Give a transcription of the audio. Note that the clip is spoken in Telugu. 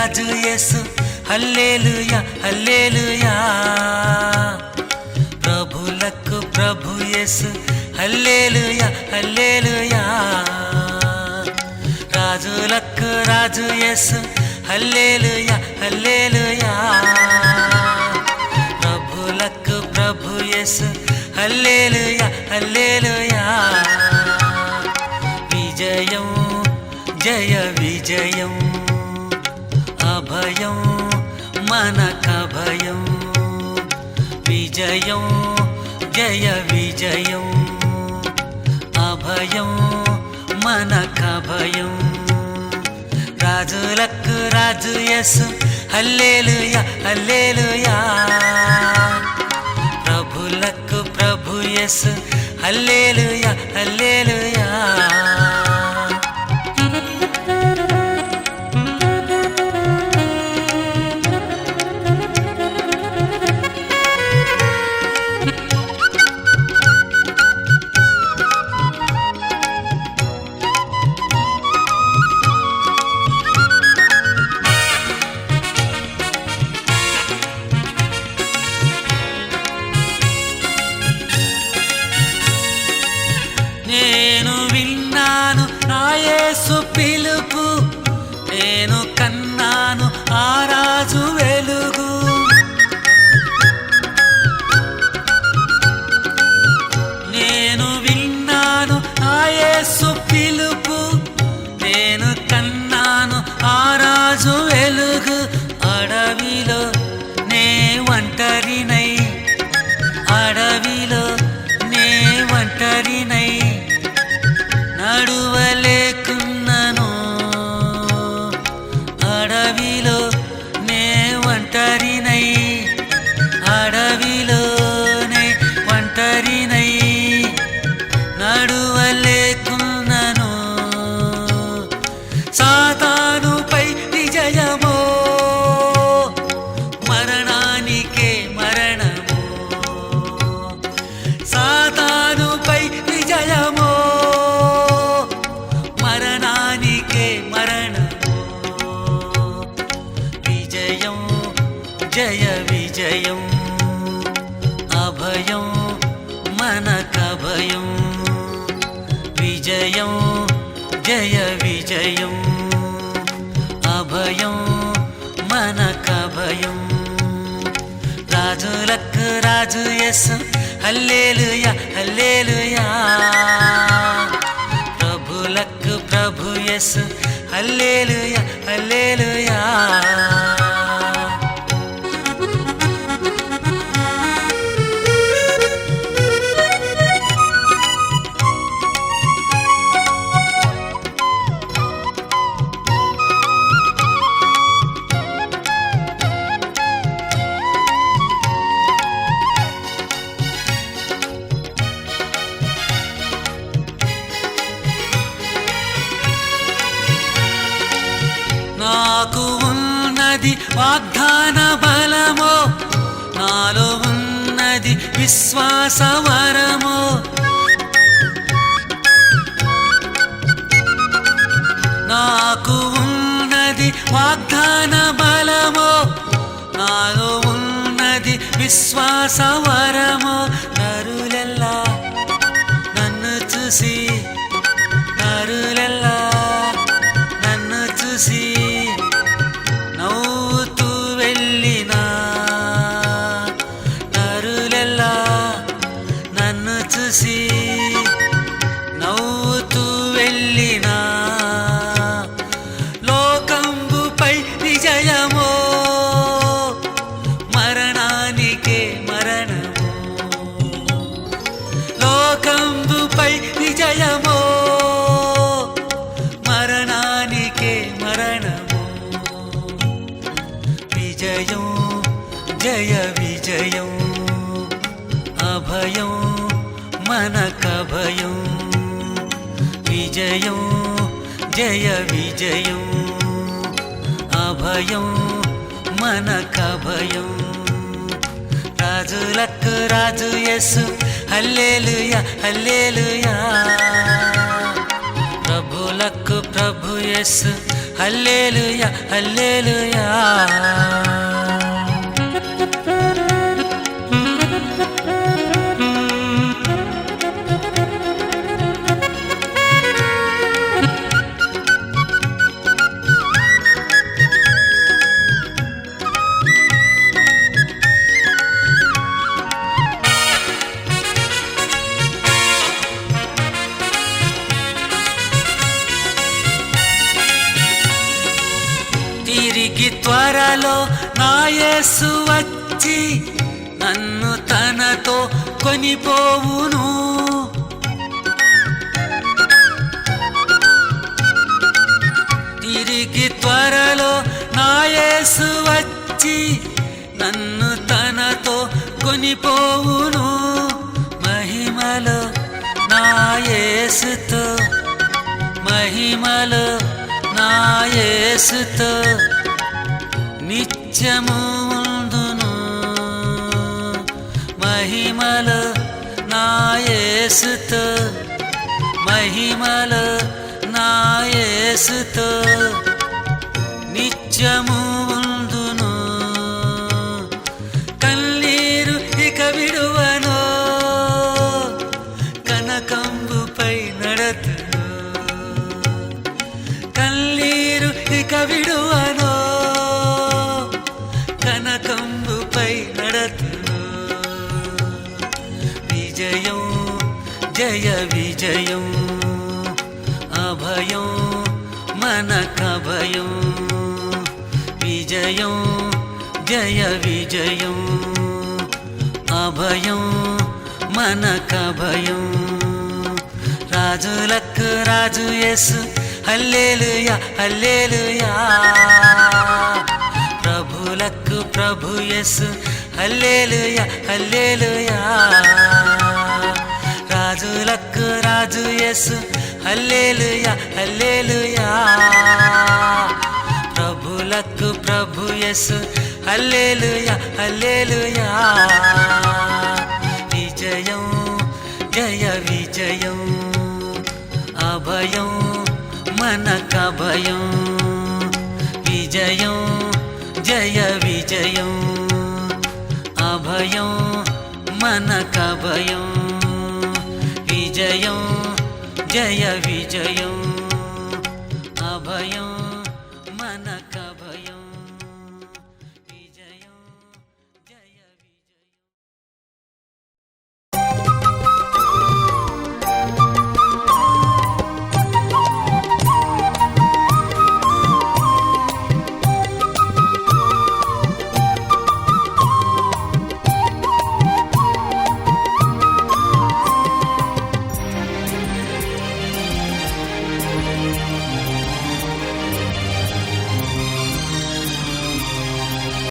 రాజు యేసు హల్లెలూయా హల్లెలూయా ప్రభులకు ప్రభు యేసు హల్లెలూయా హల్లెలూయా రాజులకు రాజు యేసు హల్లెలూయా హల్లెలూయా ప్రభులకు ప్రభు యేసు హల్లెలూయా హల్లెలూయా విజయం జయ విజయం అభయం మనకభయం విజయం జయ విజయం అభయం మనకభయం రాజులకు రాజు యేసు హల్లెలూయా హల్లెలూయా ప్రభులకు ప్రభు యేసు హల్లెలూయా హల్లెలూయా నేను విన్నాను నా యేసు పిలుపు నేను కన్నాను ఆ రాజు వెలుగు నేను విన్నాను నా యేసు పిలుపు నేను కన్నాను ఆ రాజు వెలుగు అడవిలో నే ఒంటరినై అడవిలో నే ఒంటరినై నడువలేకున్నను అడవిలో నే ఒంటరినై అడవిలోనే ఒంటరినై నడువలేకున్నను సాతానుపై విజయమో మరణానికే మరణమో సాతానుపై విజయమో విజయం జయ విజయం అభయం మనకభయం విజయం జయ విజయం అభయం మనకభయం రాజులకు రాజు యేసు హల్లెలూయా హల్లెలూయా ప్రభులకు ప్రభు యేసు హల్లెలూయా హల్లెలూయా నాకు ఉన్నది వాగ్దాన బలమో నాలో ఉన్నది విశ్వాస వరమో నాకు ఉన్నది వాగ్దాన బలమో నాలో ఉన్నది విశ్వాస వరమో నరులెల్లా నన్ను చూసి నరులెల్లా నన్ను చూసి నవ్వుతూ వెళ్ళినా నరులెల్లా నన్ను చూసి నవ్వుతూ వెళ్ళినా లోకంబుపై విజయమో మరణానికే మరణమో లోకంబుపై విజయమో మరణానికే మరణము విజయం జయ విజయం అభయం మనకభయం విజయం జయ విజయం అభయం మనకభయం రాజులకు రాజు యేసు హల్లెలూయా హల్లెలూయా ప్రభులకు ప్రభు యేసు హల్లెలూయా హల్లెలూయా. తిరిగి త్వరలో నా యేసు వచ్చి నన్ను తనతో కొనిపోవును. తిరిగి త్వరలో నా యేసు వచ్చి నన్ను తనతో కొనిపోవును. మహిమలో నా యేసుతో, మహిమలో నా యేసుతో నిత్యము ఉందును. మహిమలో నా యేసుతో, మహిమలో నా యేసుతో నిత్యము ఉందును. కన్నీరు ఇక విడువను, కనకంబుపై నడతును. కన్నీరు ఇక విడువను, కనకంబుపై నడతును. విజయం జయ విజయం, అభయం మనకభయం. విజయం జయ విజయం, అభయం మనకభయం. రాజులకు రాజు యేసు హల్లెలూయా హల్లెలూయా. ప్రభులకు ప్రభు యేసు హల్లెలూయా హల్లెలూయా. రాజులకు రాజు యేసు హల్లెలూయా హల్లెలూయా. ప్రభులకు ప్రభు యేసు హల్లెలూయా హల్లెలూయా. విజయం జయ విజయం, అభయం మనకభయం. విజయం జయ విజయం, అభయం మనకభయం. విజయం జయ విజయం, అభయం